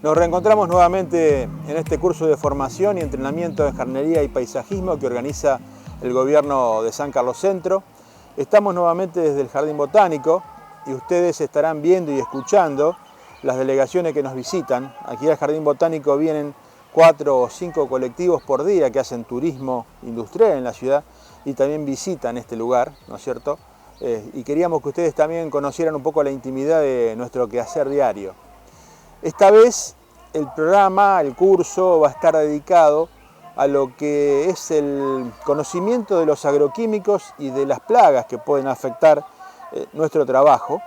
Nos reencontramos nuevamente en este curso de formación y entrenamiento en jardinería y paisajismo que organiza el gobierno de San Carlos Centro. Estamos nuevamente desde el Jardín Botánico y ustedes estarán viendo y escuchando las delegaciones que nos visitan. Aquí al Jardín Botánico vienen 4 o 5 colectivos por día que hacen turismo industrial en la ciudad y también visitan este lugar, ¿no es cierto? Y queríamos que ustedes también conocieran un poco la intimidad de nuestro quehacer diario. Esta vez el programa, el curso, va a estar dedicado a lo que es el conocimiento de los agroquímicos y de las plagas que pueden afectar nuestro trabajo.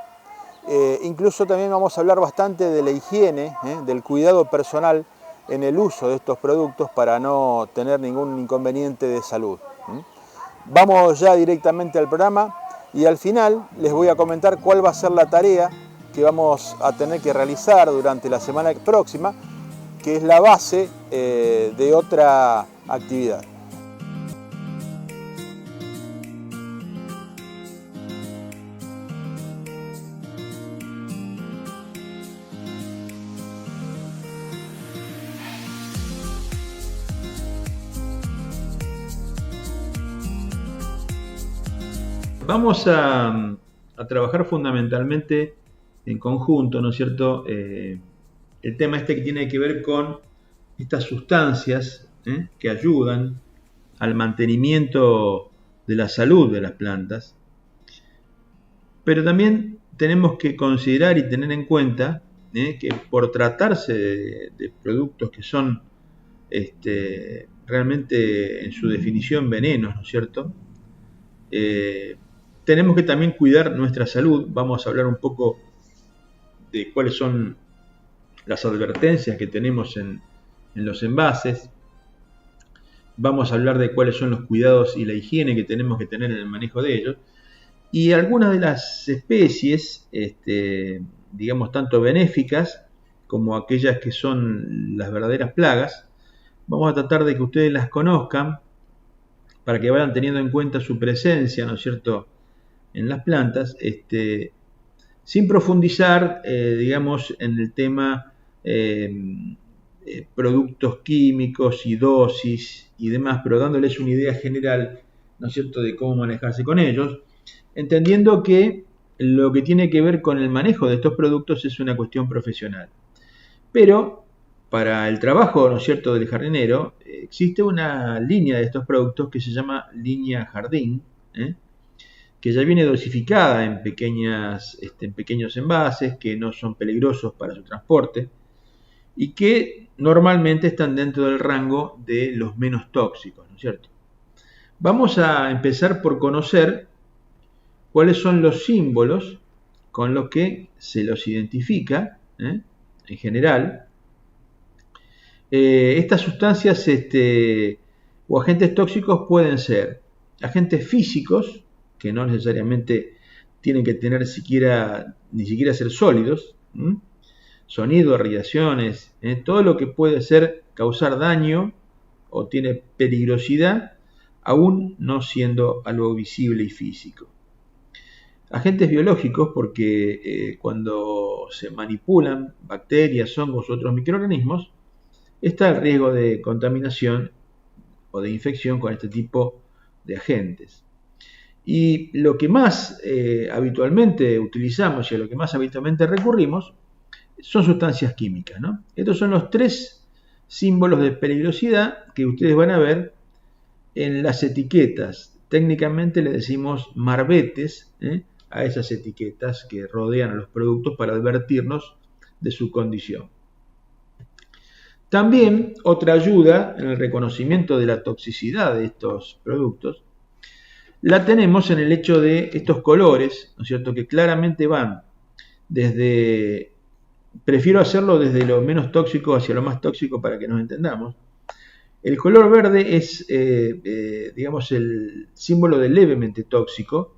Incluso también vamos a hablar bastante de la higiene, del cuidado personal en el uso de estos productos para no tener ningún inconveniente de salud. Vamos ya directamente al programa y al final les voy a comentar cuál va a ser la tarea que vamos a tener que realizar durante la semana próxima, que es la base de otra actividad. Vamos a trabajar fundamentalmente en conjunto, ¿no es cierto? El tema este que tiene que ver con estas sustancias que ayudan al mantenimiento de la salud de las plantas, pero también tenemos que considerar y tener en cuenta que por tratarse de productos que son realmente en su definición venenos, ¿no es cierto? Tenemos que también cuidar nuestra salud. Vamos a hablar un poco de cuáles son las advertencias que tenemos en los envases. Vamos a hablar de cuáles son los cuidados y la higiene que tenemos que tener en el manejo de ellos. Y algunas de las especies, digamos, tanto benéficas como aquellas que son las verdaderas plagas, vamos a tratar de que ustedes las conozcan para que vayan teniendo en cuenta su presencia, ¿no es cierto?, en las plantas, sin profundizar, digamos, en el tema productos químicos y dosis y demás, pero dándoles una idea general, ¿no es cierto?, de cómo manejarse con ellos, entendiendo que lo que tiene que ver con el manejo de estos productos es una cuestión profesional. Pero para el trabajo, ¿no es cierto?, del jardinero, existe una línea de estos productos que se llama línea jardín, que ya viene dosificada en pequeños envases, que no son peligrosos para su transporte y que normalmente están dentro del rango de los menos tóxicos, ¿no es cierto? Vamos a empezar por conocer cuáles son los símbolos con los que se los identifica, en general. Estas sustancias o agentes tóxicos pueden ser agentes físicos, que no necesariamente tienen que tener ni siquiera ser sólidos, sonido, radiaciones, todo lo que puede causar daño o tiene peligrosidad, aún no siendo algo visible y físico. Agentes biológicos, porque cuando se manipulan bacterias, hongos u otros microorganismos, está el riesgo de contaminación o de infección con este tipo de agentes. Y lo que más habitualmente utilizamos y a lo que más habitualmente recurrimos son sustancias químicas, ¿no? Estos son los 3 símbolos de peligrosidad que ustedes van a ver en las etiquetas. Técnicamente le decimos marbetes a esas etiquetas que rodean a los productos para advertirnos de su condición. También otra ayuda en el reconocimiento de la toxicidad de estos productos la tenemos en el hecho de estos colores, ¿no es cierto?, que claramente van desde, prefiero hacerlo desde lo menos tóxico hacia lo más tóxico para que nos entendamos. El color verde es, digamos, el símbolo de levemente tóxico.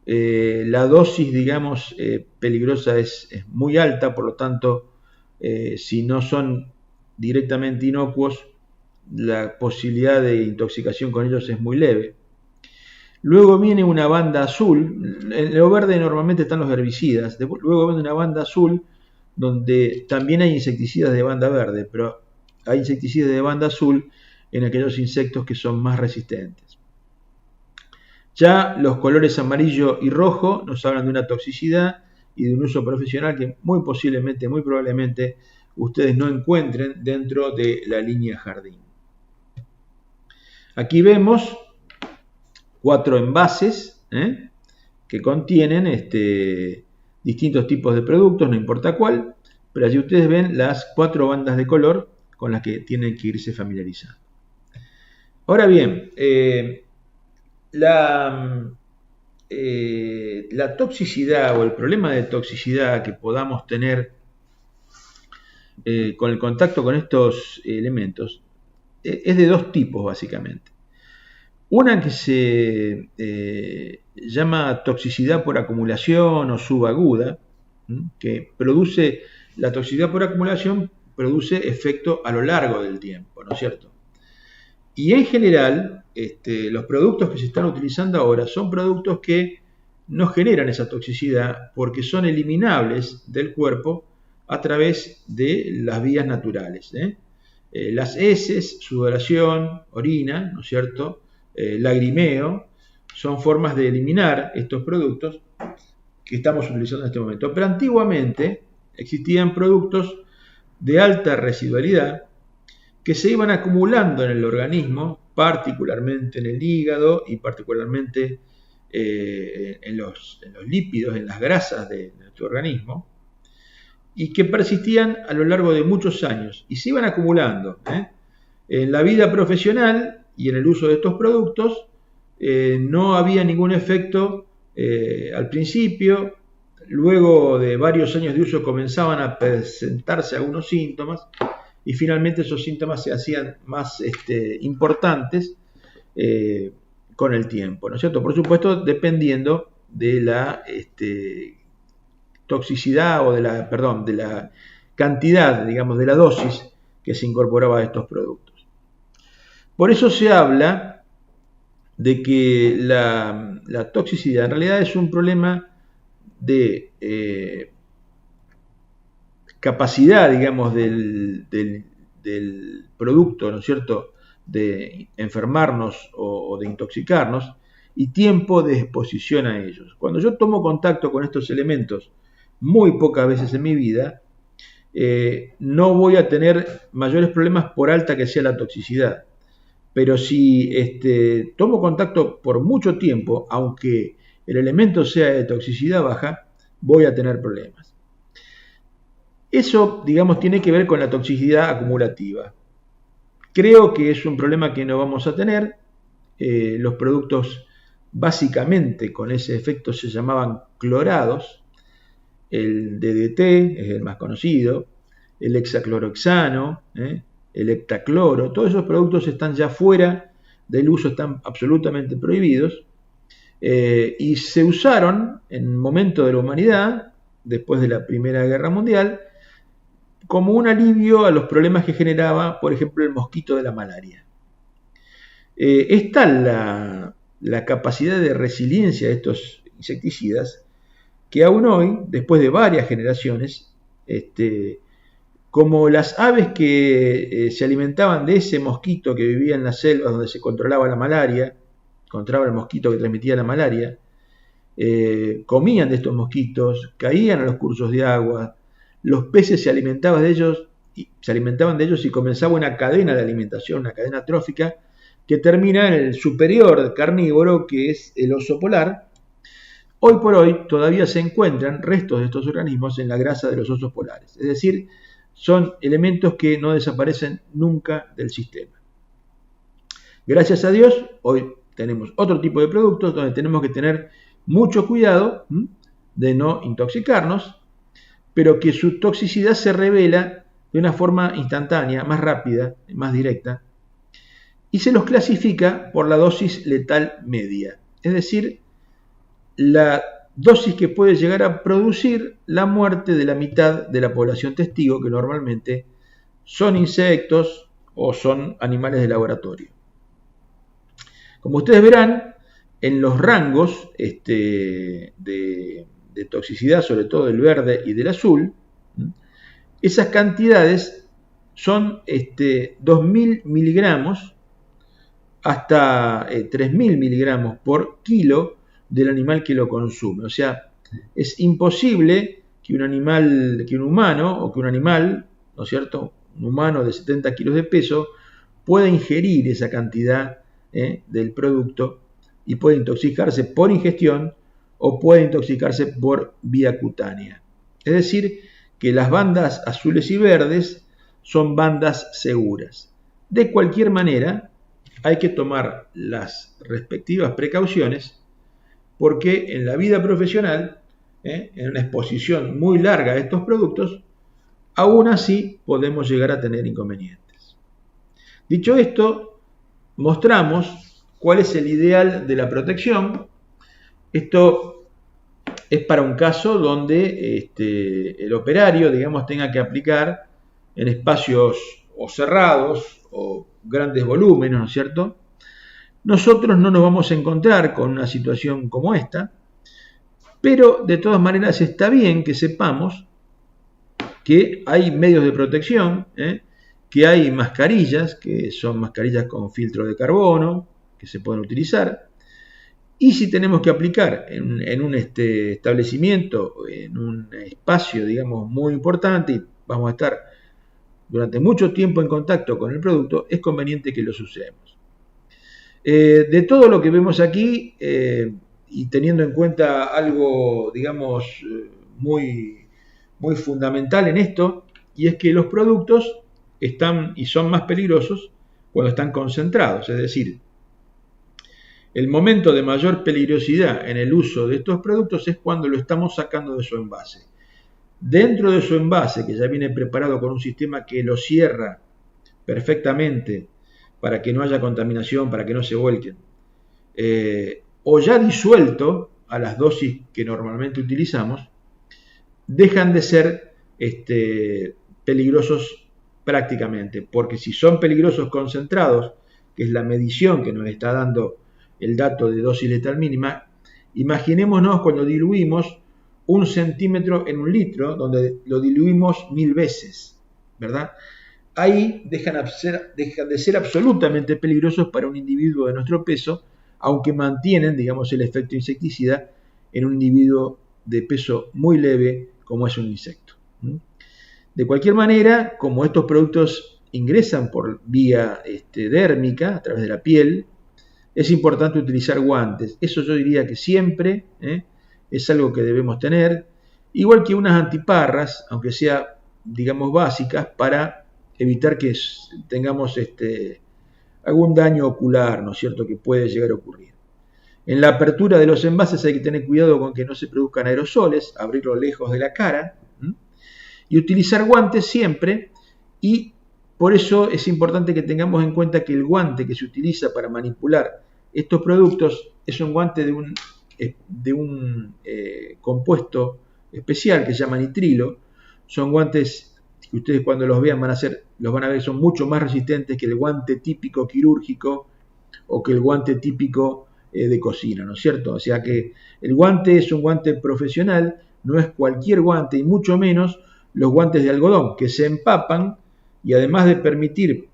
La dosis, digamos, peligrosa es muy alta, por lo tanto, si no son directamente inocuos, la posibilidad de intoxicación con ellos es muy leve. Luego viene una banda azul. En lo verde normalmente están los herbicidas. Luego viene una banda azul donde también hay insecticidas de banda verde, pero hay insecticidas de banda azul en aquellos insectos que son más resistentes. Ya los colores amarillo y rojo nos hablan de una toxicidad y de un uso profesional que muy probablemente ustedes no encuentren dentro de la línea jardín. Aquí vemos 4 envases que contienen distintos tipos de productos, no importa cuál, pero allí ustedes ven las 4 bandas de color con las que tienen que irse familiarizando. Ahora bien, la toxicidad o el problema de toxicidad que podamos tener con el contacto con estos elementos es de 2 tipos básicamente. Una que se llama toxicidad por acumulación o subaguda, que produce, la toxicidad por acumulación produce efecto a lo largo del tiempo, ¿no es cierto? Y en general, los productos que se están utilizando ahora son productos que no generan esa toxicidad porque son eliminables del cuerpo a través de las vías naturales. Las heces, sudoración, orina, ¿no es cierto? Lagrimeo, son formas de eliminar estos productos que estamos utilizando en este momento. Pero antiguamente existían productos de alta residualidad que se iban acumulando en el organismo, particularmente en el hígado y particularmente en los lípidos, en las grasas de nuestro organismo, y que persistían a lo largo de muchos años y se iban acumulando. En la vida profesional y en el uso de estos productos no había ningún efecto al principio. Luego de varios años de uso comenzaban a presentarse algunos síntomas y finalmente esos síntomas se hacían más importantes con el tiempo, ¿no es cierto? Por supuesto, dependiendo de la toxicidad o de la cantidad, digamos, de la dosis que se incorporaba a estos productos. Por eso se habla de que la toxicidad en realidad es un problema de capacidad, digamos, del producto, ¿no es cierto?, de enfermarnos o de intoxicarnos, y tiempo de exposición a ellos. Cuando yo tomo contacto con estos elementos muy pocas veces en mi vida, no voy a tener mayores problemas por alta que sea la toxicidad. Pero si tomo contacto por mucho tiempo, aunque el elemento sea de toxicidad baja, voy a tener problemas. Eso, digamos, tiene que ver con la toxicidad acumulativa. Creo que es un problema que no vamos a tener. Los productos básicamente con ese efecto se llamaban clorados. El DDT es el más conocido, el hexaclorohexano, el heptacloro. Todos esos productos están ya fuera del uso, están absolutamente prohibidos. Y se usaron en un momento de la humanidad, después de la Primera Guerra Mundial, como un alivio a los problemas que generaba, por ejemplo, el mosquito de la malaria. Está la capacidad de resiliencia de estos insecticidas, que aún hoy, después de varias generaciones, como las aves que se alimentaban de ese mosquito que vivía en las selvas donde se controlaba la malaria, controlaba el mosquito que transmitía la malaria, comían de estos mosquitos, caían a los cursos de agua, los peces se alimentaban de ellos y comenzaba una cadena de alimentación, una cadena trófica que termina en el superior carnívoro, que es el oso polar. Hoy por hoy todavía se encuentran restos de estos organismos en la grasa de los osos polares, es decir, son elementos que no desaparecen nunca del sistema. Gracias a Dios, hoy tenemos otro tipo de productos donde tenemos que tener mucho cuidado de no intoxicarnos, pero que su toxicidad se revela de una forma instantánea, más rápida, más directa, y se los clasifica por la dosis letal media, es decir, la dosis que puede llegar a producir la muerte de la mitad de la población testigo, que normalmente son insectos o son animales de laboratorio. Como ustedes verán, en los rangos de toxicidad, sobre todo del verde y del azul, Esas cantidades son 2.000 miligramos hasta 3.000 miligramos por kilo del animal que lo consume. O sea, es imposible que un humano, ¿no es cierto?, un humano de 70 kilos de peso pueda ingerir esa cantidad del producto y puede intoxicarse por ingestión o puede intoxicarse por vía cutánea. Es decir, que las bandas azules y verdes son bandas seguras. De cualquier manera, hay que tomar las respectivas precauciones porque en la vida profesional, en una exposición muy larga de estos productos, aún así podemos llegar a tener inconvenientes. Dicho esto, mostramos cuál es el ideal de la protección. Esto es para un caso donde el operario, digamos, tenga que aplicar en espacios o cerrados o grandes volúmenes, ¿no es cierto? Nosotros no nos vamos a encontrar con una situación como esta, pero de todas maneras está bien que sepamos que hay medios de protección, que hay mascarillas, que son mascarillas con filtro de carbono, que se pueden utilizar, y si tenemos que aplicar en un establecimiento, en un espacio, digamos, muy importante, y vamos a estar durante mucho tiempo en contacto con el producto, es conveniente que los usemos. De todo lo que vemos aquí, y teniendo en cuenta algo, digamos, muy fundamental en esto, y es que los productos están y son más peligrosos cuando están concentrados, es decir, el momento de mayor peligrosidad en el uso de estos productos es cuando lo estamos sacando de su envase. Dentro de su envase, que ya viene preparado con un sistema que lo cierra perfectamente para que no haya contaminación, para que no se vuelquen, o ya disuelto a las dosis que normalmente utilizamos, dejan de ser peligrosos prácticamente, porque si son peligrosos concentrados, que es la medición que nos está dando el dato de dosis letal mínima, imaginémonos cuando diluimos 1 centímetro en 1 litro, donde lo diluimos 1000 veces, ¿verdad? Ahí dejan de ser absolutamente peligrosos para un individuo de nuestro peso, aunque mantienen, digamos, el efecto insecticida en un individuo de peso muy leve como es un insecto. De cualquier manera, como estos productos ingresan por vía dérmica, a través de la piel, es importante utilizar guantes. Eso yo diría que siempre es algo que debemos tener, igual que unas antiparras, aunque sea, digamos, básicas, para evitar que tengamos algún daño ocular, ¿no es cierto?, que puede llegar a ocurrir. En la apertura de los envases hay que tener cuidado con que no se produzcan aerosoles, abrirlo lejos de la cara, y utilizar guantes siempre, y por eso es importante que tengamos en cuenta que el guante que se utiliza para manipular estos productos es un guante de un compuesto especial que se llama nitrilo. Son guantes que ustedes cuando los vean los van a ver, son mucho más resistentes que el guante típico quirúrgico o que el guante típico de cocina, ¿no es cierto? O sea que el guante es un guante profesional, no es cualquier guante, y mucho menos los guantes de algodón, que se empapan y además de permitir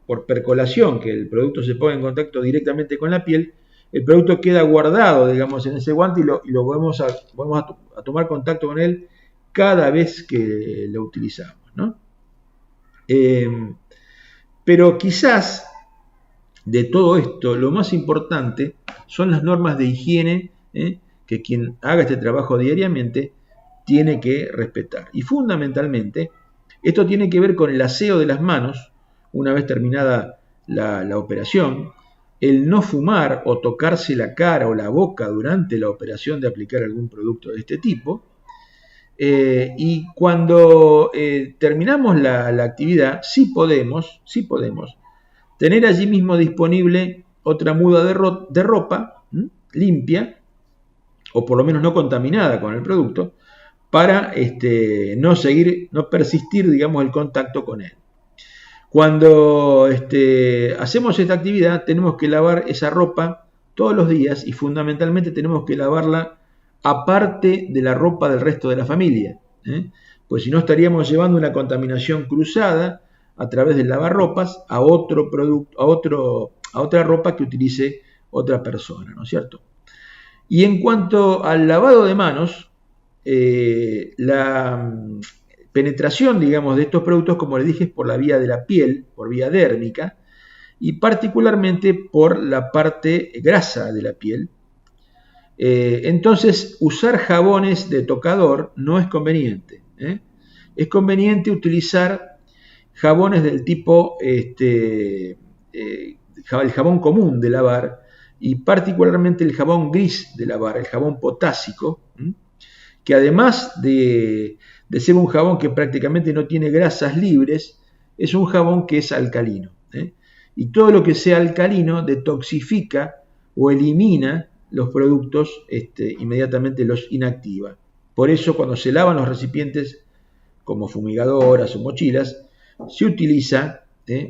por percolación que el producto se ponga en contacto directamente con la piel, el producto queda guardado, digamos, en ese guante y lo vamos a tomar contacto con él cada vez que lo utilizamos, ¿no? Pero quizás de todo esto, lo más importante son las normas de higiene que quien haga este trabajo diariamente tiene que respetar. Y fundamentalmente, esto tiene que ver con el aseo de las manos una vez terminada la operación, el no fumar o tocarse la cara o la boca durante la operación de aplicar algún producto de este tipo. Y cuando terminamos la actividad, sí podemos tener allí mismo disponible otra muda de ropa limpia, o por lo menos no contaminada con el producto, para no persistir, digamos, el contacto con él. Cuando hacemos esta actividad, tenemos que lavar esa ropa todos los días y fundamentalmente tenemos que lavarla aparte de la ropa del resto de la familia, pues si no estaríamos llevando una contaminación cruzada a través del lavarropas a otro producto, a otra ropa que utilice otra persona, ¿no es cierto? Y en cuanto al lavado de manos, la penetración, digamos, de estos productos, como les dije, es por la vía de la piel, por vía dérmica, y particularmente por la parte grasa de la piel. Entonces, usar jabones de tocador no es conveniente. Es conveniente utilizar jabones del tipo, el jabón común de lavar, y particularmente el jabón gris de lavar, el jabón potásico, que además de ser un jabón que prácticamente no tiene grasas libres, es un jabón que es alcalino. Y todo lo que sea alcalino detoxifica o elimina los productos, inmediatamente los inactiva. Por eso cuando se lavan los recipientes como fumigadoras o mochilas, se utiliza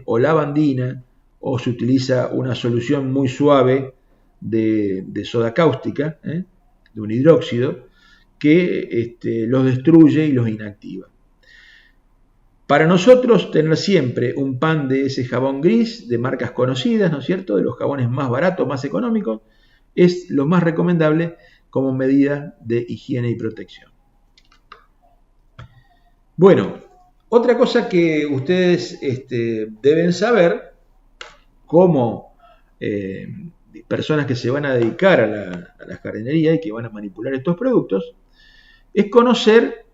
o lavandina o se utiliza una solución muy suave de soda cáustica, de un hidróxido, que los destruye y los inactiva. Para nosotros tener siempre un pan de ese jabón gris de marcas conocidas, ¿no es cierto?, de los jabones más baratos, más económicos, es lo más recomendable como medida de higiene y protección. Bueno, otra cosa que ustedes deben saber como personas que se van a dedicar a la jardinería y que van a manipular estos productos, es conocer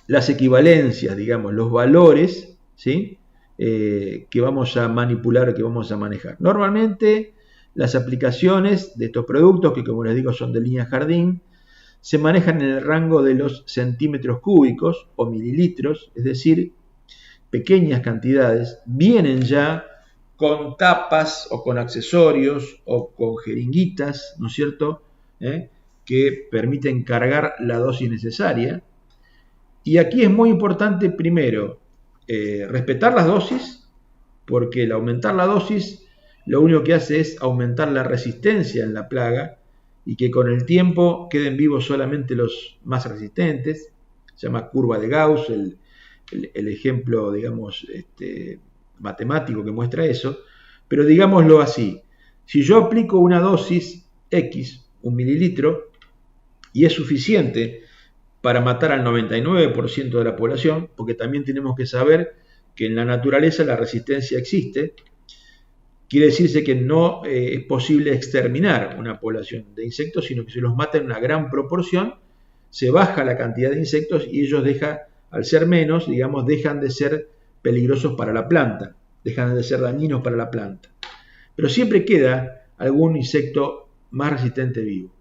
las equivalencias, digamos, los valores, ¿sí?, que vamos a manipular, que vamos a manejar. Normalmente las aplicaciones de estos productos, que como les digo son de línea jardín, se manejan en el rango de los centímetros cúbicos o mililitros, es decir, pequeñas cantidades, vienen ya con tapas o con accesorios o con jeringuitas, ¿no es cierto?, que permiten cargar la dosis necesaria. Y aquí es muy importante, primero, respetar las dosis, porque el aumentar la dosis lo único que hace es aumentar la resistencia en la plaga y que con el tiempo queden vivos solamente los más resistentes. Se llama curva de Gauss, el ejemplo, digamos, matemático que muestra eso. Pero digámoslo así, si yo aplico una dosis X, 1 mililitro, y es suficiente para matar al 99% de la población, porque también tenemos que saber que en la naturaleza la resistencia existe, quiere decirse que no es posible exterminar una población de insectos, sino que se los mata en una gran proporción, se baja la cantidad de insectos y ellos al ser menos, digamos, dejan de ser peligrosos para la planta, dejan de ser dañinos para la planta. Pero siempre queda algún insecto más resistente vivo.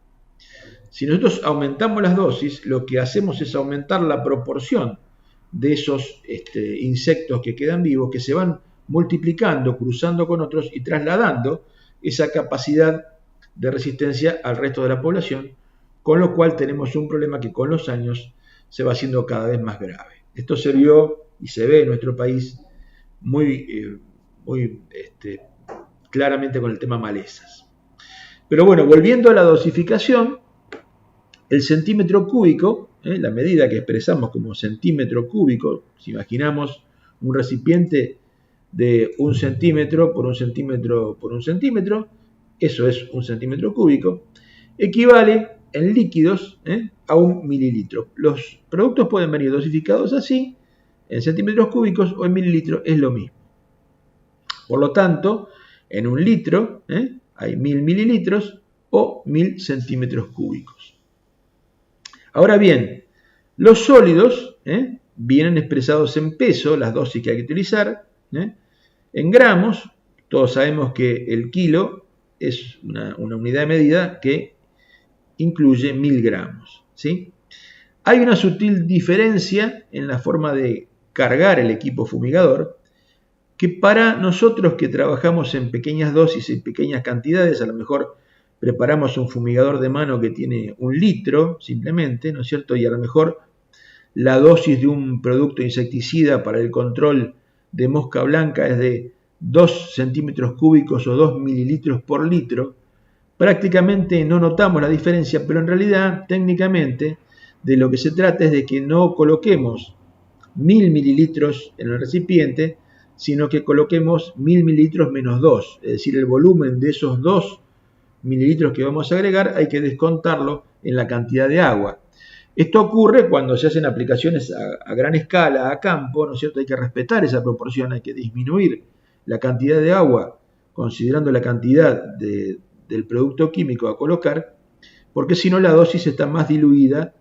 Si nosotros aumentamos las dosis, lo que hacemos es aumentar la proporción de esos insectos que quedan vivos, que se van multiplicando, cruzando con otros y trasladando esa capacidad de resistencia al resto de la población, con lo cual tenemos un problema que con los años se va haciendo cada vez más grave. Esto se vio y se ve en nuestro país muy claramente con el tema malezas. Pero bueno, volviendo a la dosificación, el centímetro cúbico, la medida que expresamos como centímetro cúbico, si imaginamos un recipiente de 1 centímetro por 1 centímetro por 1 centímetro, eso es 1 centímetro cúbico, equivale en líquidos a 1 mililitro. Los productos pueden venir dosificados así, en centímetros cúbicos o en mililitros, es lo mismo. Por lo tanto, en 1 litro hay 1000 mililitros o 1000 centímetros cúbicos. Ahora bien, los sólidos vienen expresados en peso, las dosis que hay que utilizar, en gramos. Todos sabemos que el kilo es una unidad de medida que incluye 1000 gramos, ¿sí? Hay una sutil diferencia en la forma de cargar el equipo fumigador, que para nosotros que trabajamos en pequeñas dosis y pequeñas cantidades, a lo mejor preparamos un fumigador de mano que tiene 1 litro simplemente, ¿no es cierto? Y a lo mejor la dosis de un producto insecticida para el control de mosca blanca es de 2 centímetros cúbicos o 2 mililitros por litro. Prácticamente no notamos la diferencia, pero en realidad técnicamente de lo que se trata es de que no coloquemos 1000 mililitros en el recipiente, sino que coloquemos 1000 mililitros menos 2, es decir, el volumen de esos 2 mililitros que vamos a agregar hay que descontarlo en la cantidad de agua. Esto ocurre cuando se hacen aplicaciones a gran escala, a campo, ¿no es cierto? Hay que respetar esa proporción, hay que disminuir la cantidad de agua considerando la cantidad del producto químico a colocar, porque si no la dosis está más diluida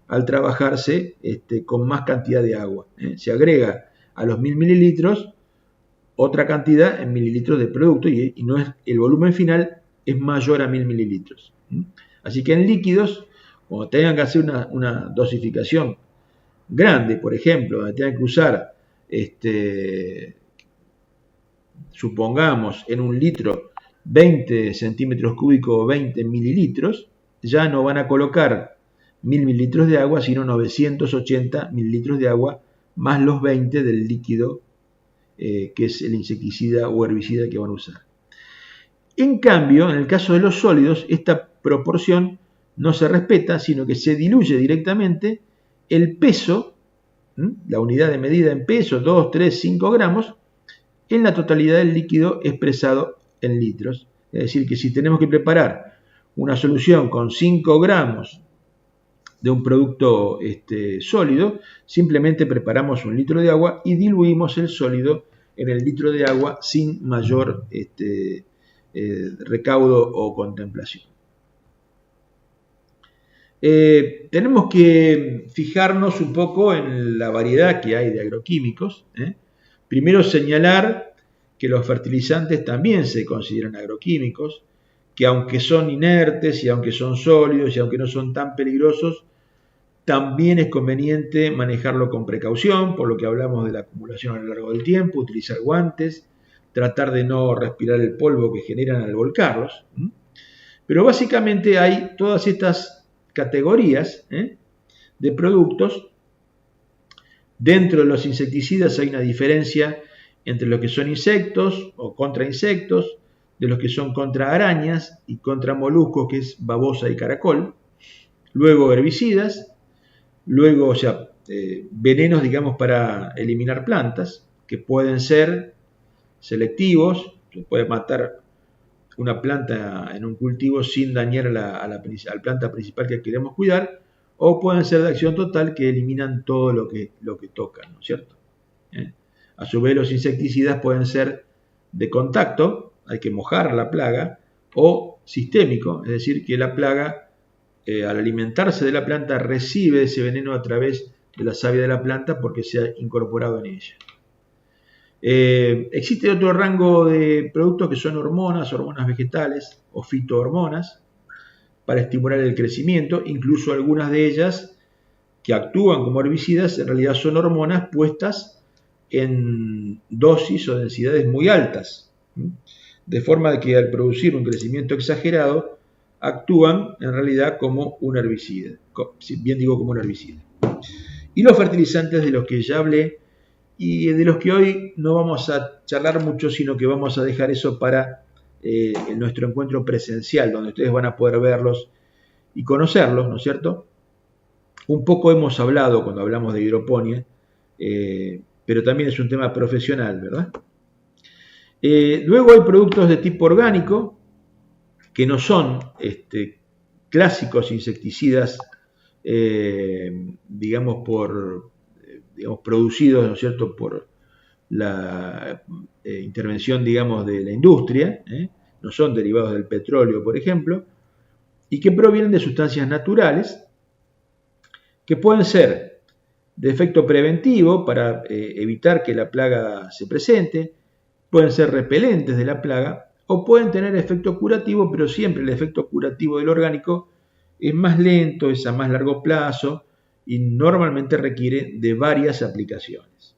al trabajarse con más cantidad de agua. Se agrega a los 1000 mililitros otra cantidad en mililitros de producto y no es, el volumen final es mayor a 1000 mililitros. Así que en líquidos, cuando tengan que hacer una dosificación grande, por ejemplo, donde tengan que usar, supongamos, en un litro 20 centímetros cúbicos o 20 mililitros, ya no van a colocar 1000 mililitros de agua, sino 980 mililitros de agua, más los 20 del líquido que es el insecticida o herbicida que van a usar. En cambio, en el caso de los sólidos, esta proporción no se respeta, sino que se diluye directamente el peso, la unidad de medida en peso, 2, 3, 5 gramos, en la totalidad del líquido expresado en litros. Es decir, que si tenemos que preparar una solución con 5 gramos de un producto sólido, simplemente preparamos un litro de agua y diluimos el sólido en el litro de agua sin mayor recaudo o contemplación. Tenemos que fijarnos un poco en la variedad que hay de agroquímicos. Primero señalar que los fertilizantes también se consideran agroquímicos, que aunque son inertes y aunque son sólidos y aunque no son tan peligrosos, también es conveniente manejarlo con precaución, por lo que hablamos de la acumulación a lo largo del tiempo, utilizar guantes, tratar de no respirar el polvo que generan al volcarlos. Pero básicamente hay todas estas categorías de productos. Dentro de los insecticidas hay una diferencia entre los que son insectos o contra insectos, de los que son contra arañas y contra moluscos, que es babosa y caracol. Luego herbicidas, luego venenos, digamos, para eliminar plantas, que pueden ser selectivos, se puede matar una planta en un cultivo sin dañar a la planta principal que queremos cuidar, o pueden ser de acción total que eliminan todo lo que tocan, ¿no es cierto? A su vez los insecticidas pueden ser de contacto, hay que mojar la plaga, o sistémico, es decir, que la plaga al alimentarse de la planta recibe ese veneno a través de la savia de la planta porque se ha incorporado en ella. Existe otro rango de productos que son hormonas vegetales o fitohormonas para estimular el crecimiento, incluso algunas de ellas que actúan como herbicidas en realidad son hormonas puestas en dosis o densidades muy altas, de forma que al producir un crecimiento exagerado actúan en realidad como un herbicida, bien digo como un herbicida. Y los fertilizantes de los que ya hablé y de los que hoy no vamos a charlar mucho, sino que vamos a dejar eso para nuestro encuentro presencial, donde ustedes van a poder verlos y conocerlos, ¿no es cierto? Un poco hemos hablado cuando hablamos de hidroponía, pero también es un tema profesional, ¿verdad? Luego hay productos de tipo orgánico, que no son clásicos insecticidas, digamos, producidos, ¿no es cierto?, por la intervención, digamos, de la industria, no son derivados del petróleo, por ejemplo, y que provienen de sustancias naturales, que pueden ser de efecto preventivo para evitar que la plaga se presente, pueden ser repelentes de la plaga, o pueden tener efecto curativo, pero siempre el efecto curativo del orgánico es más lento, es a más largo plazo y normalmente requiere de varias aplicaciones.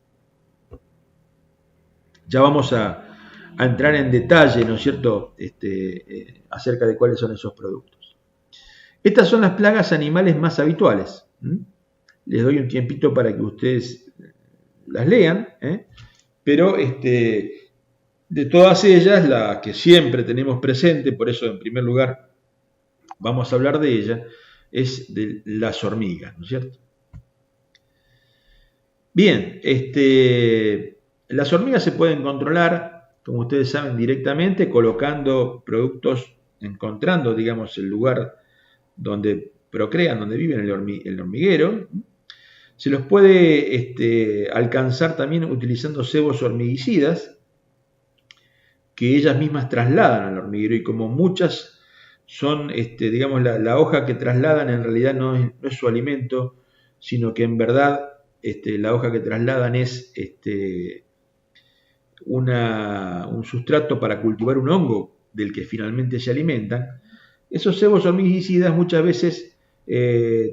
Ya vamos a entrar en detalle, ¿no es cierto?, acerca de cuáles son esos productos. Estas son las plagas animales más habituales. Les doy un tiempito para que ustedes las lean, pero de todas ellas, la que siempre tenemos presente, por eso en primer lugar vamos a hablar de ella, es de las hormigas, ¿no es cierto? Bien, las hormigas se pueden controlar, como ustedes saben, directamente colocando productos, encontrando, digamos, el lugar donde procrean, donde viven el hormiguero. Se los puede alcanzar también utilizando cebos hormiguicidas que ellas mismas trasladan al hormiguero, y como muchas son, digamos, la hoja que trasladan en realidad no es su alimento, sino que en verdad la hoja que trasladan es un sustrato para cultivar un hongo del que finalmente se alimentan. Esos cebos hormiguicidas muchas veces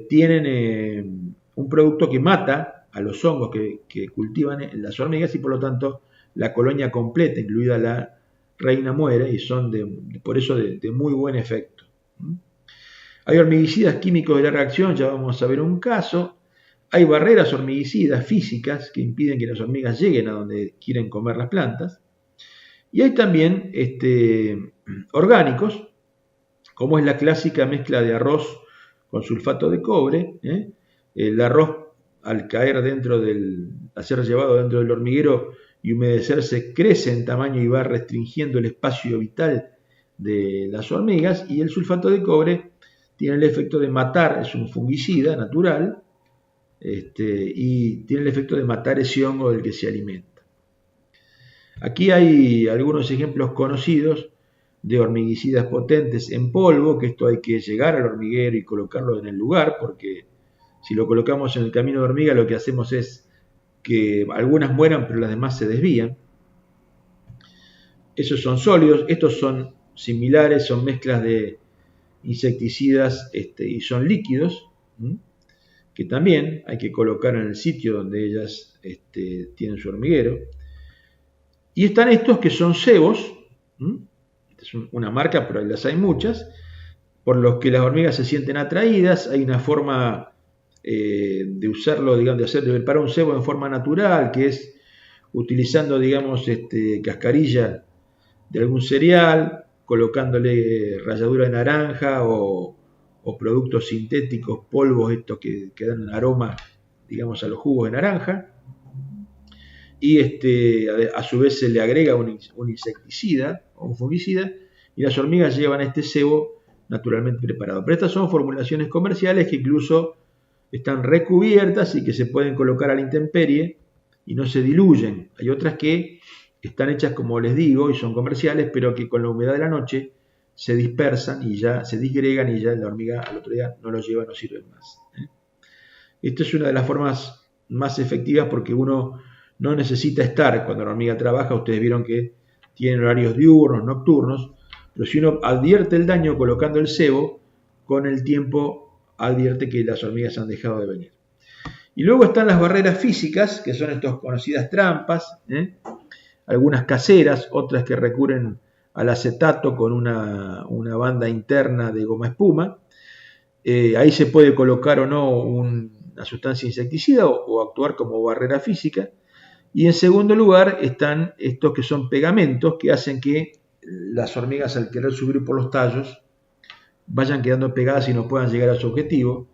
tienen un producto que mata a los hongos que cultivan las hormigas, y por lo tanto la colonia completa, incluida la reina, muere, y son por eso de muy buen efecto. Hay hormiguicidas químicos de larga acción, ya vamos a ver un caso. Hay barreras hormiguicidas físicas que impiden que las hormigas lleguen a donde quieren comer las plantas. Y hay también orgánicos, como es la clásica mezcla de arroz con sulfato de cobre. El arroz, al caer a ser llevado dentro del hormiguero y humedecerse, crece en tamaño y va restringiendo el espacio vital de las hormigas, y el sulfato de cobre tiene el efecto de matar, es un fungicida natural, y tiene el efecto de matar ese hongo del que se alimenta. Aquí hay algunos ejemplos conocidos de hormiguicidas potentes en polvo, que esto hay que llegar al hormiguero y colocarlo en el lugar, porque si lo colocamos en el camino de hormiga, lo que hacemos es que algunas mueran, pero las demás se desvían. Esos son sólidos, estos son similares, son mezclas de insecticidas y son líquidos, que también hay que colocar en el sitio donde ellas tienen su hormiguero. Y están estos que son cebos, es una marca, pero las hay muchas, por los que las hormigas se sienten atraídas. Hay una forma de usarlo, digamos, de preparar un cebo en forma natural, que es utilizando, digamos, cascarilla de algún cereal, colocándole ralladura de naranja o productos sintéticos, polvos estos que dan aroma, digamos, a los jugos de naranja, y a su vez se le agrega un insecticida o un fungicida, y las hormigas llevan este cebo naturalmente preparado. Pero estas son formulaciones comerciales que incluso están recubiertas y que se pueden colocar a la intemperie y no se diluyen. Hay otras que están hechas, como les digo, y son comerciales, pero que con la humedad de la noche se dispersan y ya se disgregan, y ya la hormiga al otro día no los lleva, no sirven más. Esta es una de las formas más efectivas, porque uno no necesita estar cuando la hormiga trabaja. Ustedes vieron que tienen horarios diurnos, nocturnos, pero si uno advierte el daño colocando el cebo, con el tiempo advierte que las hormigas han dejado de venir. Y luego están las barreras físicas, que son estas conocidas trampas, algunas caseras, otras que recurren al acetato con una banda interna de goma espuma. Ahí se puede colocar o no una sustancia insecticida o actuar como barrera física. Y en segundo lugar están estos que son pegamentos, que hacen que las hormigas, al querer subir por los tallos, vayan quedando pegadas y no puedan llegar a su objetivo.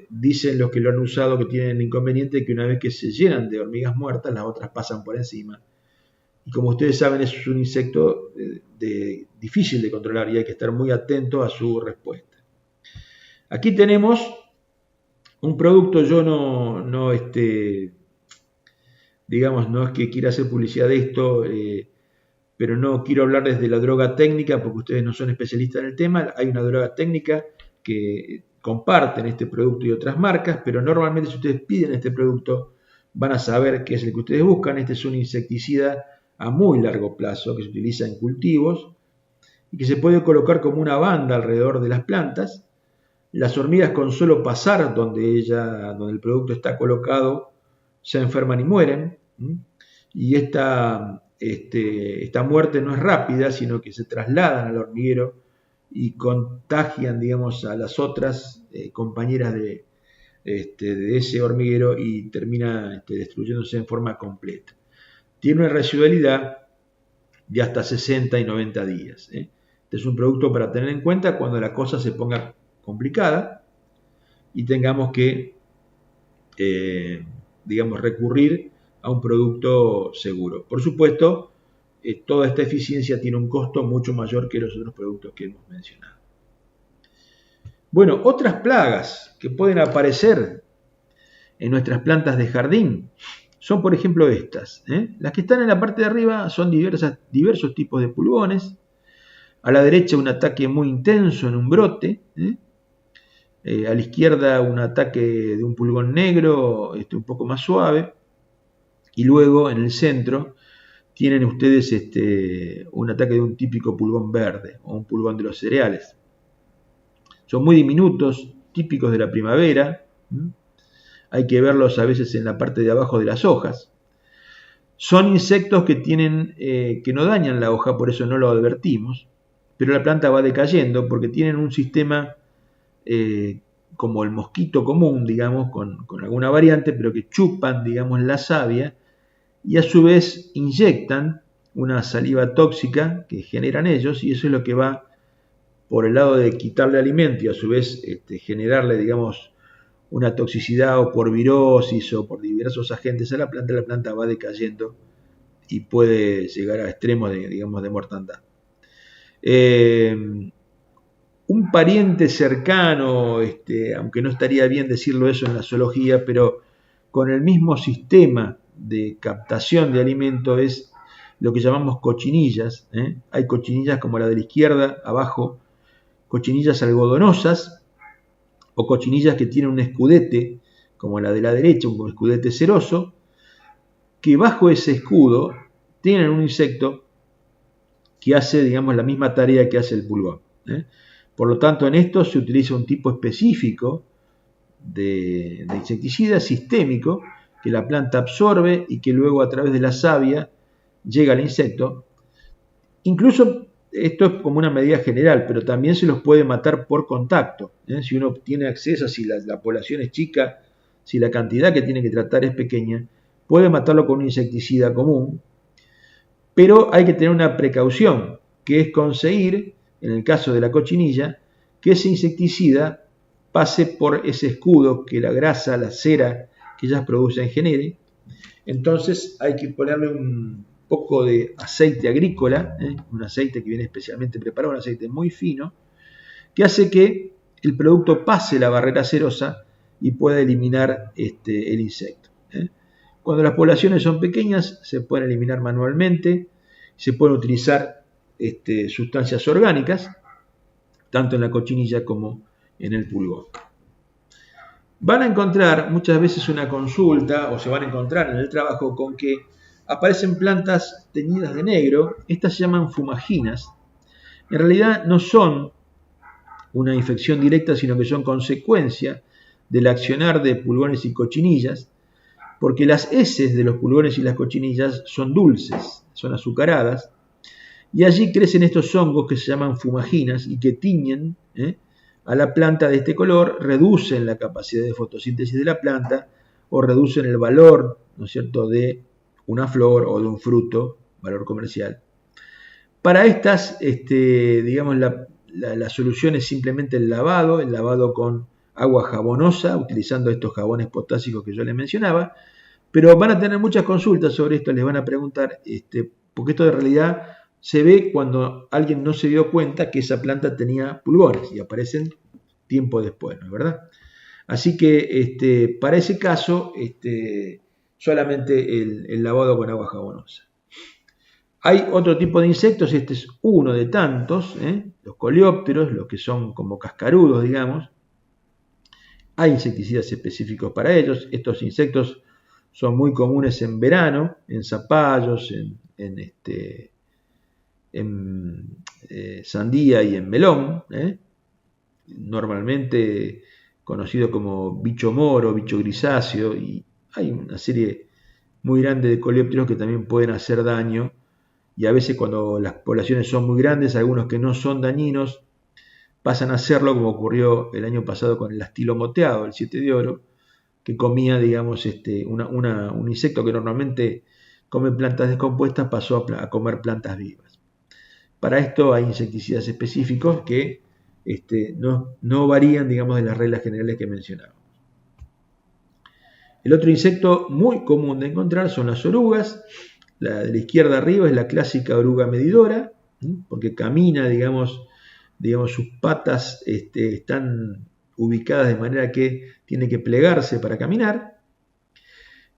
Dicen los que lo han usado que tienen el inconveniente que una vez que se llenan de hormigas muertas, las otras pasan por encima. Y como ustedes saben, es un insecto difícil de controlar, y hay que estar muy atento a su respuesta. Aquí tenemos un producto. Yo no digamos, no es que quiera hacer publicidad de esto, pero no quiero hablar desde la droga técnica, porque ustedes no son especialistas en el tema. Hay una droga técnica que comparten este producto y otras marcas, pero normalmente si ustedes piden este producto van a saber que es el que ustedes buscan. Este es un insecticida a muy largo plazo que se utiliza en cultivos y que se puede colocar como una banda alrededor de las plantas. Las hormigas, con solo pasar donde el producto está colocado, se enferman y mueren. Y esta muerte no es rápida, sino que se trasladan al hormiguero y contagian, digamos, a las otras compañeras de ese hormiguero, y termina destruyéndose en forma completa. Tiene una residualidad de hasta 60 y 90 días. Este es un producto para tener en cuenta cuando la cosa se ponga complicada y tengamos que, digamos, recurrir a un producto seguro. Por supuesto, toda esta eficiencia tiene un costo mucho mayor que los otros productos que hemos mencionado. Bueno, otras plagas que pueden aparecer en nuestras plantas de jardín son, por ejemplo, estas. Las que están en la parte de arriba son diversos tipos de pulgones. A la derecha un ataque muy intenso en un brote. A la izquierda un ataque de un pulgón negro, un poco más suave. Y luego en el centro tienen ustedes un ataque de un típico pulgón verde o un pulgón de los cereales. Son muy diminutos, típicos de la primavera. Hay que verlos a veces en la parte de abajo de las hojas. Son insectos que que no dañan la hoja, por eso no lo advertimos, pero la planta va decayendo porque tienen un sistema como el mosquito común, digamos, con alguna variante, pero que chupan, digamos, la savia y a su vez inyectan una saliva tóxica que generan ellos, y eso es lo que va por el lado de quitarle alimento y a su vez generarle, digamos, una toxicidad o por virosis o por diversos agentes a la planta va decayendo y puede llegar a extremos de mortandad. Un pariente cercano, aunque no estaría bien decirlo eso en la zoología, pero con el mismo sistema de captación de alimento es lo que llamamos cochinillas. Hay cochinillas como la de la izquierda, abajo, cochinillas algodonosas, o cochinillas que tienen un escudete, como la de la derecha, un escudete ceroso, que bajo ese escudo tienen un insecto que hace, digamos, la misma tarea que hace el pulgón. Por lo tanto, en esto se utiliza un tipo específico de insecticida sistémico que la planta absorbe y que luego a través de la savia llega al insecto. Incluso esto es como una medida general, pero también se los puede matar por contacto. Si uno tiene acceso, si la población es chica, si la cantidad que tiene que tratar es pequeña, puede matarlo con un insecticida común, pero hay que tener una precaución, que es conseguir, en el caso de la cochinilla, que ese insecticida pase por ese escudo que la grasa, la cera que ellas producen genere. Entonces hay que ponerle un poco de aceite agrícola, un aceite que viene especialmente preparado, un aceite muy fino, que hace que el producto pase la barrera cerosa y pueda eliminar el insecto. Cuando las poblaciones son pequeñas se pueden eliminar manualmente, se pueden utilizar sustancias orgánicas, tanto en la cochinilla como en el pulgón. Van a encontrar muchas veces una consulta, o se van a encontrar en el trabajo con que aparecen plantas teñidas de negro. Estas se llaman fumaginas. En realidad no son una infección directa, sino que son consecuencia del accionar de pulgones y cochinillas, porque las heces de los pulgones y las cochinillas son dulces, son azucaradas, y allí crecen estos hongos que se llaman fumaginas y que tiñen a la planta de este color, reducen la capacidad de fotosíntesis de la planta o reducen el valor, ¿no es cierto?, de una flor o de un fruto, valor comercial. Para estas, digamos, la solución es simplemente el lavado con agua jabonosa, utilizando estos jabones potásicos que yo les mencionaba, pero van a tener muchas consultas sobre esto, les van a preguntar, porque esto de realidad se ve cuando alguien no se dio cuenta que esa planta tenía pulgones y aparecen tiempo después, ¿no es verdad? Así que para ese caso, solamente el lavado con agua jabonosa. Hay otro tipo de insectos, este es uno de tantos, los coleópteros, los que son como cascarudos, digamos. Hay insecticidas específicos para ellos. Estos insectos son muy comunes en verano, en zapallos, en sandía y en melón, normalmente conocido como bicho moro, bicho grisáceo, y hay una serie muy grande de coleópteros que también pueden hacer daño, y a veces cuando las poblaciones son muy grandes, algunos que no son dañinos pasan a hacerlo, como ocurrió el año pasado con el astilo moteado, el 7 de oro, que comía, digamos, un insecto que normalmente come plantas descompuestas, pasó a comer plantas vivas. Para esto hay insecticidas específicos que no varían, digamos, de las reglas generales que mencionábamos. El otro insecto muy común de encontrar son las orugas. La de la izquierda arriba es la clásica oruga medidora, porque camina, digamos sus patas están ubicadas de manera que tiene que plegarse para caminar.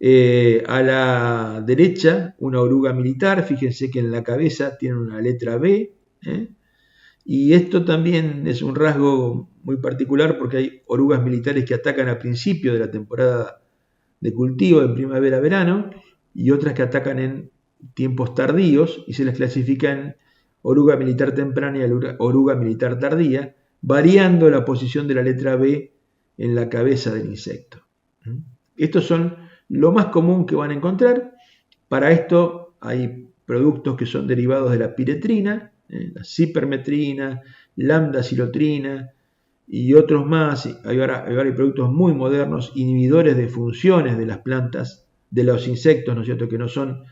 A la derecha, una oruga militar, fíjense que en la cabeza tiene una letra B, y esto también es un rasgo muy particular porque hay orugas militares que atacan al principio de la temporada de cultivo, en primavera-verano, y otras que atacan en tiempos tardíos y se les clasifica en oruga militar temprana y oruga militar tardía, variando la posición de la letra B en la cabeza del insecto. Estos son lo más común que van a encontrar. Para esto hay productos que son derivados de la piretrina, la cipermetrina, lambda-cilotrina y otros más. Ahora hay productos muy modernos, inhibidores de funciones de las plantas, de los insectos, ¿no es cierto?, que no son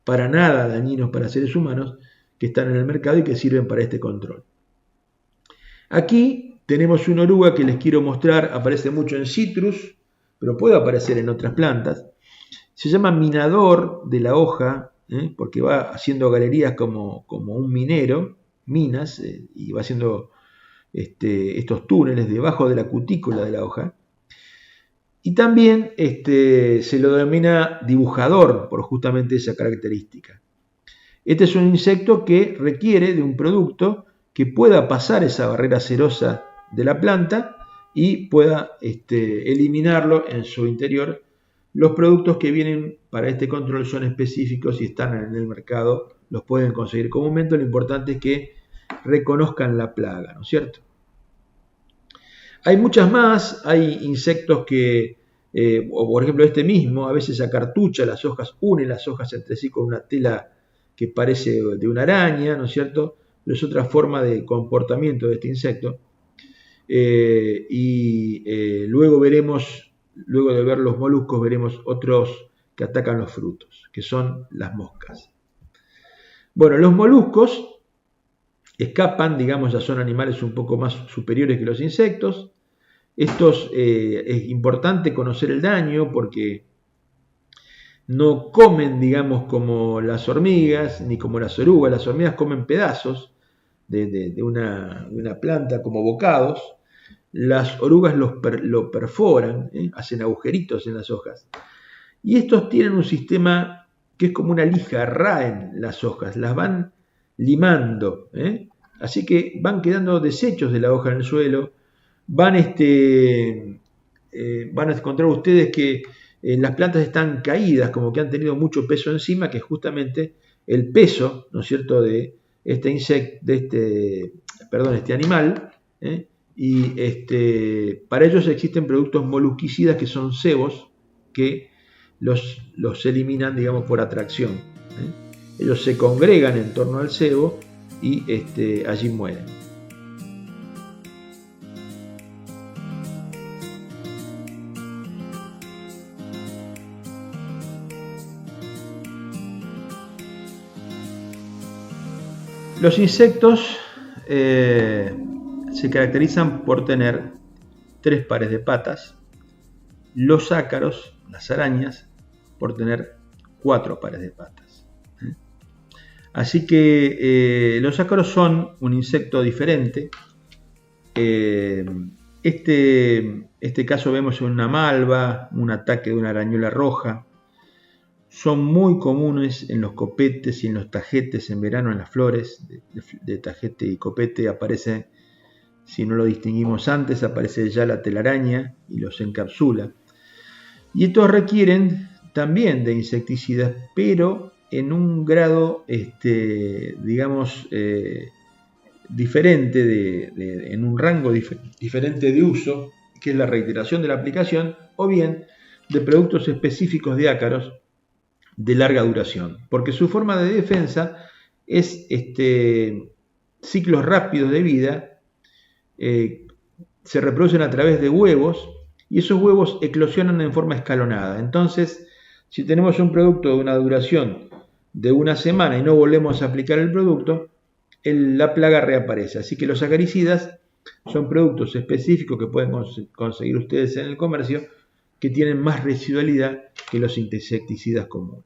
para nada dañinos para seres humanos, que están en el mercado y que sirven para este control. Aquí tenemos una oruga que les quiero mostrar, aparece mucho en citrus, pero puede aparecer en otras plantas. Se llama minador de la hoja, porque va haciendo galerías como un minero, minas, y va haciendo estos túneles debajo de la cutícula de la hoja. Y también se lo denomina dibujador por justamente esa característica. Este es un insecto que requiere de un producto que pueda pasar esa barrera cerosa de la planta y pueda eliminarlo en su interior. Los productos que vienen para este control son específicos y están en el mercado, los pueden conseguir comúnmente. Lo importante es que reconozcan la plaga, ¿no es cierto? Hay muchas más, hay insectos que, o por ejemplo este mismo, a veces acartucha las hojas, une las hojas entre sí con una tela que parece de una araña, ¿no es cierto? Pero es otra forma de comportamiento de este insecto. Luego de ver los moluscos, veremos otros que atacan los frutos, que son las moscas. Bueno, los moluscos escapan, digamos, ya son animales un poco más superiores que los insectos. Estos es importante conocer el daño porque no comen, digamos, como las hormigas, ni como las orugas. Las hormigas comen pedazos de una planta como bocados. Las orugas lo perforan, hacen agujeritos en las hojas. Y estos tienen un sistema que es como una lija, raen las hojas, las van limando. Así que van quedando desechos de la hoja en el suelo. Van a encontrar ustedes que las plantas están caídas, como que han tenido mucho peso encima, que es justamente el peso, ¿no es cierto?, de este animal. Y para ellos existen productos molusquicidas que son sebos que los eliminan, digamos, por atracción. Ellos se congregan en torno al sebo y allí mueren. Los insectos se caracterizan por tener 3 pares de patas, los ácaros, las arañas, por tener 4 pares de patas. Así que los ácaros son un insecto diferente. Este caso vemos en una malva, un ataque de una arañuela roja. Son muy comunes en los copetes y en los tajetes en verano, en las flores de tajete y copete aparece, si no lo distinguimos antes, aparece ya la telaraña y los encapsula. Y estos requieren también de insecticidas, pero en un grado, diferente, en un rango diferente de uso, que es la reiteración de la aplicación, o bien de productos específicos de ácaros de larga duración, porque su forma de defensa es ciclos rápidos de vida, se reproducen a través de huevos y esos huevos eclosionan en forma escalonada. Entonces, si tenemos un producto de una duración de una semana y no volvemos a aplicar el producto, la plaga reaparece. Así que los acaricidas Son productos específicos que pueden conseguir ustedes en el comercio que tienen más residualidad que los insecticidas comunes.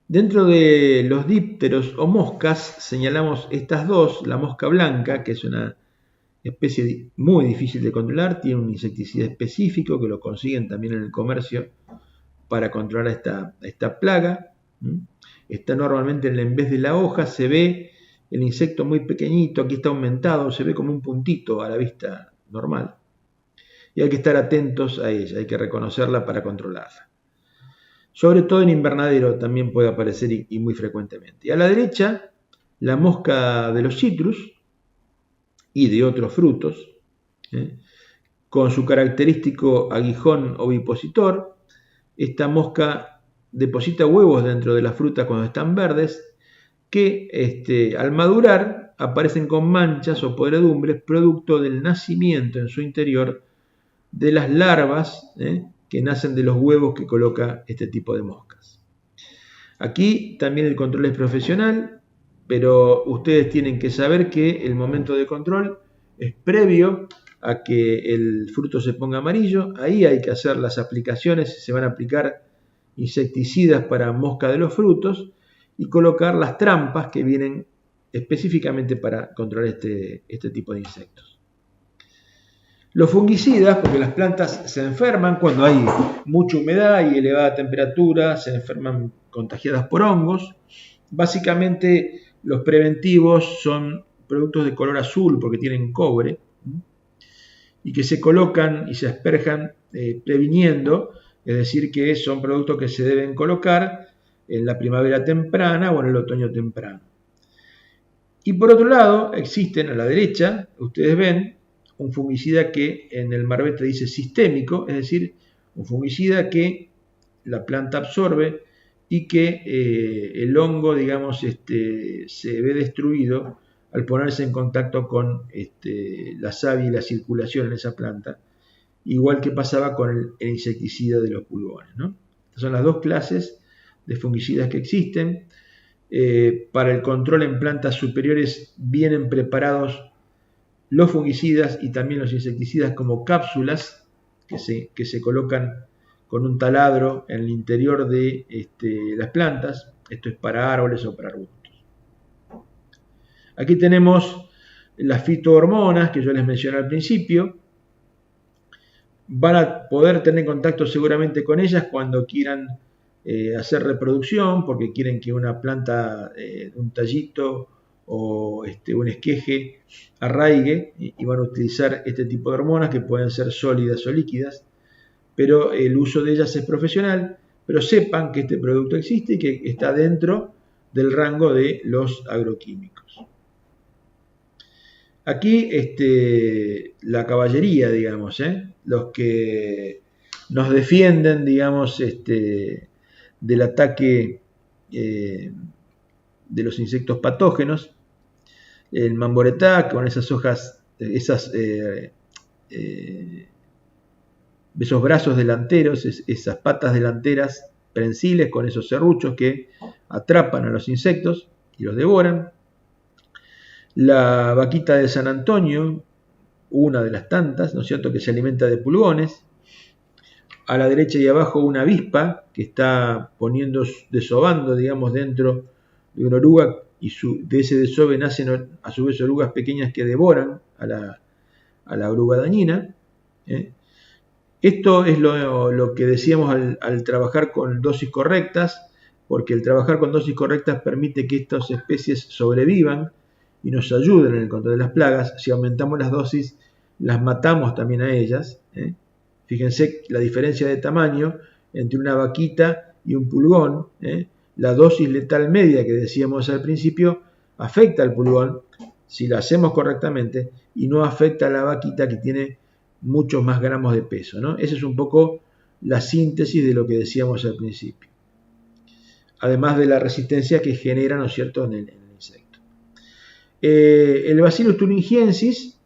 Dentro de los dípteros o moscas señalamos estas dos, la mosca blanca, que es una especie muy difícil de controlar, tiene un insecticida específico que lo consiguen también en el comercio para controlar esta plaga. Está normalmente en vez de la hoja, se ve el insecto muy pequeñito, aquí está aumentado, se ve como un puntito a la vista normal. Y hay que estar atentos a ella, hay que reconocerla para controlarla. Sobre todo en invernadero también puede aparecer y muy frecuentemente. Y a la derecha, la mosca de los citrus y de otros frutos, con su característico aguijón ovipositor. Esta mosca deposita huevos dentro de las frutas cuando están verdes, que al madurar aparecen con manchas o podredumbres producto del nacimiento en su interior de las larvas que nacen de los huevos que coloca este tipo de moscas. Aquí también el control es profesional, pero ustedes tienen que saber que el momento de control es previo a que el fruto se ponga amarillo. Ahí hay que hacer las aplicaciones, se van a aplicar insecticidas para mosca de los frutos y colocar las trampas que vienen específicamente para controlar este tipo de insectos. Los fungicidas, porque las plantas se enferman cuando hay mucha humedad y elevada temperatura, se enferman contagiadas por hongos. Básicamente los preventivos son productos de color azul porque tienen cobre y que se colocan y se asperjan previniendo, es decir, que son productos que se deben colocar en la primavera temprana o en el otoño temprano. Y por otro lado, existen a la derecha, ustedes ven, un fungicida que en el marbete dice sistémico, es decir, un fungicida que la planta absorbe y que el hongo, digamos, se ve destruido al ponerse en contacto con la savia y la circulación en esa planta, igual que pasaba con el insecticida de los pulgones, ¿no? Estas son las dos clases de fungicidas que existen. Para el control en plantas superiores vienen preparados los fungicidas y también los insecticidas como cápsulas que se colocan con un taladro en el interior de las plantas. Esto es para árboles o para arbustos. Aquí tenemos las fitohormonas que yo les mencioné al principio. Van a poder tener contacto seguramente con ellas cuando quieran hacer reproducción, porque quieren que una planta, un tallito o un esqueje arraigue, y van a utilizar este tipo de hormonas que pueden ser sólidas o líquidas, pero el uso de ellas es profesional. Pero sepan que este producto existe y que está dentro del rango de los agroquímicos. Aquí la caballería, digamos, los que nos defienden, digamos, del ataque de los insectos patógenos. El mamboretá, con esas hojas, esos brazos delanteros, esas patas delanteras prensiles con esos serruchos que atrapan a los insectos y los devoran. La vaquita de San Antonio, una de las tantas, ¿no es cierto?, que se alimenta de pulgones. A la derecha y abajo una avispa que está desovando, digamos, dentro de una oruga, y de ese desove nacen a su vez orugas pequeñas que devoran a la oruga dañina. Esto es lo que decíamos al trabajar con dosis correctas, porque el trabajar con dosis correctas permite que estas especies sobrevivan y nos ayuden en el control de las plagas. Si aumentamos las dosis, las matamos también a ellas. Fíjense la diferencia de tamaño entre una vaquita y un pulgón. La dosis letal media que decíamos al principio afecta al pulgón si la hacemos correctamente y no afecta a la vaquita que tiene muchos más gramos de peso, ¿no? Esa es un poco la síntesis de lo que decíamos al principio. Además de la resistencia que genera, ¿no es cierto?, en el insecto. El Bacillus thuringiensis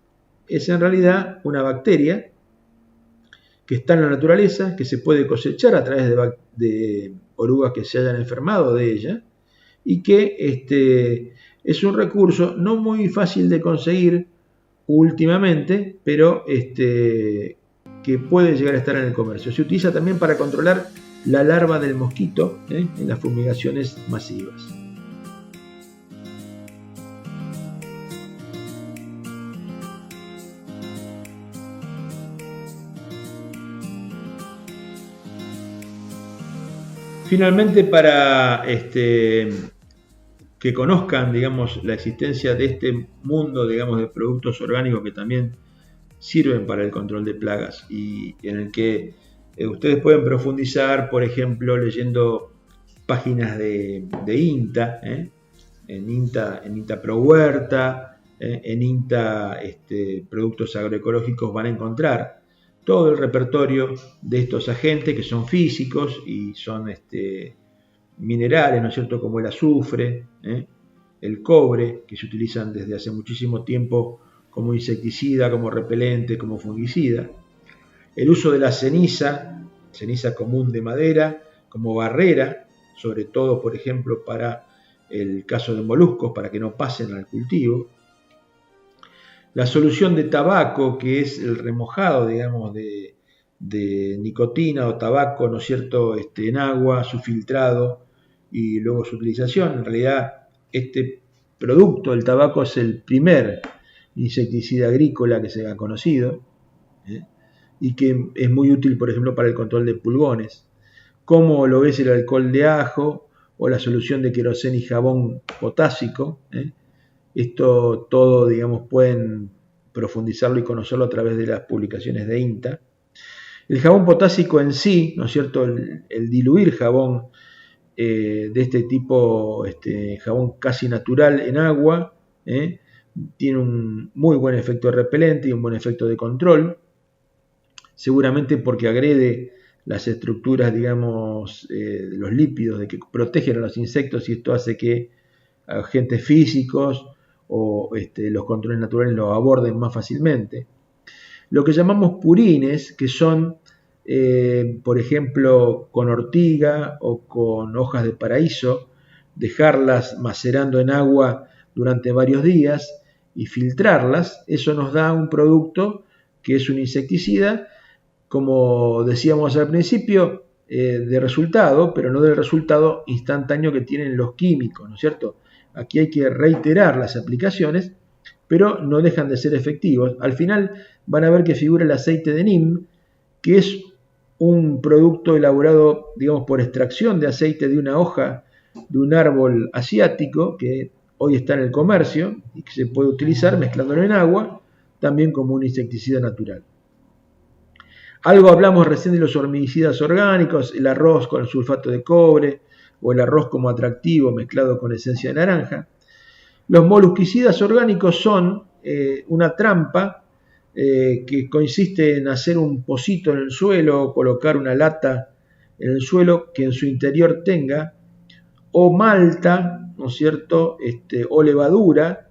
es en realidad una bacteria que está en la naturaleza, que se puede cosechar a través de orugas que se hayan enfermado de ella, y que Es un recurso no muy fácil de conseguir últimamente, pero que puede llegar a estar en el comercio. Se utiliza también para controlar la larva del mosquito en las fumigaciones masivas. Finalmente, para que conozcan, digamos, la existencia de este mundo, digamos, de productos orgánicos que también sirven para el control de plagas y en el que ustedes pueden profundizar, por ejemplo, leyendo páginas de INTA, en INTA Pro Huerta, en INTA Productos Agroecológicos van a encontrar todo el repertorio de estos agentes que son físicos y son minerales, ¿no es cierto?, como el azufre, el cobre, que se utilizan desde hace muchísimo tiempo como insecticida, como repelente, como fungicida. El uso de la ceniza común de madera, como barrera, sobre todo, por ejemplo, para el caso de moluscos, para que no pasen al cultivo. La solución de tabaco, que es el remojado, digamos, de nicotina o tabaco, ¿no es cierto?, en agua, su filtrado y luego su utilización. En realidad, este producto, el tabaco, es el primer insecticida agrícola que se ha conocido y que es muy útil, por ejemplo, para el control de pulgones, como lo es el alcohol de ajo o la solución de queroseno y jabón potásico. Esto todo, digamos, pueden profundizarlo y conocerlo a través de las publicaciones de INTA. El jabón potásico en sí, ¿no es cierto?, el diluir jabón de este tipo, jabón casi natural en agua, tiene un muy buen efecto repelente y un buen efecto de control, seguramente porque agrede las estructuras, digamos, de los lípidos de que protegen a los insectos, y esto hace que agentes físicos o los controles naturales los aborden más fácilmente. Lo que llamamos purines, que son, por ejemplo, con ortiga o con hojas de paraíso, dejarlas macerando en agua durante varios días y filtrarlas, eso nos da un producto que es un insecticida, como decíamos al principio, de resultado, pero no del resultado instantáneo que tienen los químicos, ¿no es cierto? Aquí hay que reiterar las aplicaciones, pero no dejan de ser efectivos. Al final van a ver que figura el aceite de neem, que es un producto elaborado, digamos, por extracción de aceite de una hoja de un árbol asiático que hoy está en el comercio y que se puede utilizar mezclándolo en agua, también como un insecticida natural. Algo hablamos recién de los hormicidas orgánicos, el arroz con sulfato de cobre o el arroz como atractivo mezclado con esencia de naranja. Los molusquicidas orgánicos son una trampa que consiste en hacer un pocito en el suelo o colocar una lata en el suelo que en su interior tenga o malta, ¿no es cierto?, o levadura,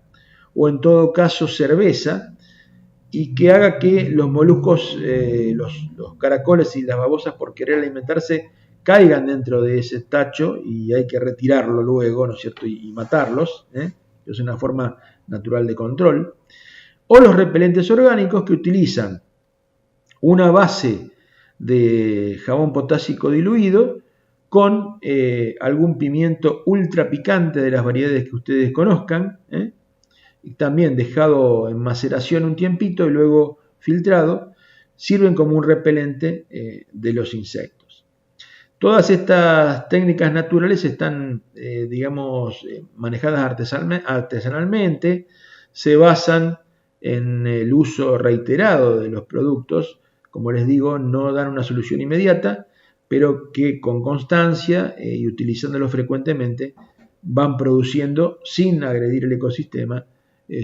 o en todo caso cerveza, y que haga que los moluscos, los caracoles y las babosas, por querer alimentarse, caigan dentro de ese tacho y hay que retirarlo luego, ¿no es cierto?, y matarlos. Es una forma natural de control. O los repelentes orgánicos, que utilizan una base de jabón potásico diluido con algún pimiento ultra picante de las variedades que ustedes conozcan, y también dejado en maceración un tiempito y luego filtrado, sirven como un repelente de los insectos. Todas estas técnicas naturales están, digamos, manejadas artesanalmente, se basan en el uso reiterado de los productos, como les digo, no dan una solución inmediata, pero que con constancia y utilizándolos frecuentemente van produciendo, sin agredir el ecosistema,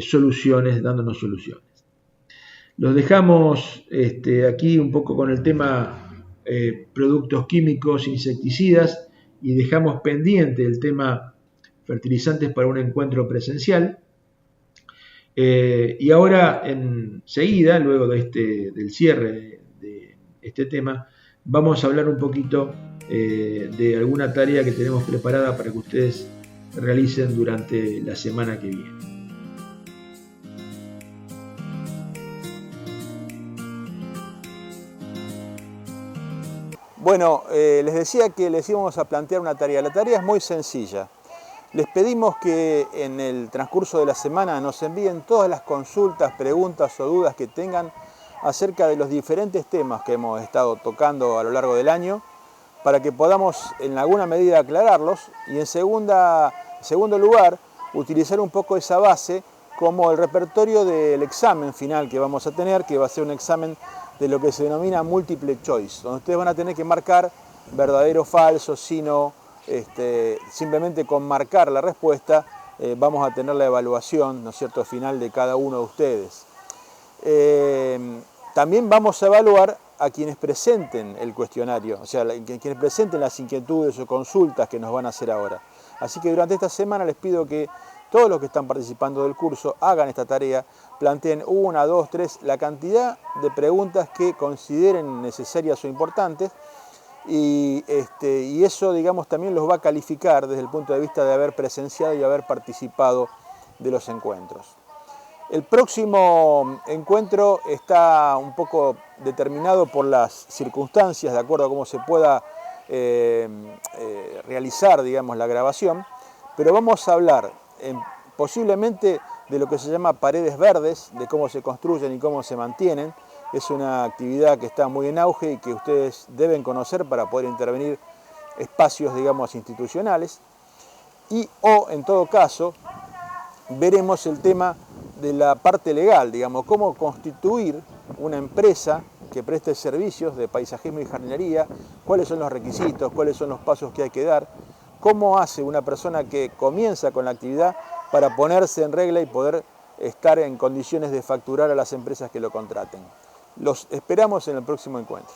soluciones, dándonos soluciones. Los dejamos aquí un poco con el tema productos químicos, insecticidas, y dejamos pendiente el tema fertilizantes para un encuentro presencial. Y ahora enseguida, luego del cierre de este tema, vamos a hablar un poquito de alguna tarea que tenemos preparada para que ustedes realicen durante la semana que viene. Bueno, les decía que les íbamos a plantear una tarea. La tarea es muy sencilla. Les pedimos que en el transcurso de la semana nos envíen todas las consultas, preguntas o dudas que tengan acerca de los diferentes temas que hemos estado tocando a lo largo del año, para que podamos en alguna medida aclararlos y en segundo lugar utilizar un poco esa base como el repertorio del examen final que vamos a tener, que va a ser un examen de lo que se denomina multiple choice, donde ustedes van a tener que marcar verdadero o falso, sino simplemente con marcar la respuesta vamos a tener la evaluación, ¿no es cierto?, final de cada uno de ustedes. También vamos a evaluar a quienes presenten el cuestionario, o sea, quienes presenten las inquietudes o consultas que nos van a hacer ahora. Así que durante esta semana les pido que todos los que están participando del curso hagan esta tarea, planteen 1, 2, 3, la cantidad de preguntas que consideren necesarias o importantes y eso, digamos, también los va a calificar desde el punto de vista de haber presenciado y haber participado de los encuentros. El próximo encuentro está un poco determinado por las circunstancias, de acuerdo a cómo se pueda realizar, digamos, la grabación, pero vamos a hablar posiblemente de lo que se llama paredes verdes, de cómo se construyen y cómo se mantienen. Es una actividad que está muy en auge y que ustedes deben conocer para poder intervenir espacios, digamos, institucionales. O, en todo caso, veremos el tema de la parte legal, digamos, cómo constituir una empresa que preste servicios de paisajismo y jardinería, cuáles son los requisitos, cuáles son los pasos que hay que dar, cómo hace una persona que comienza con la actividad para ponerse en regla y poder estar en condiciones de facturar a las empresas que lo contraten. Los esperamos en el próximo encuentro.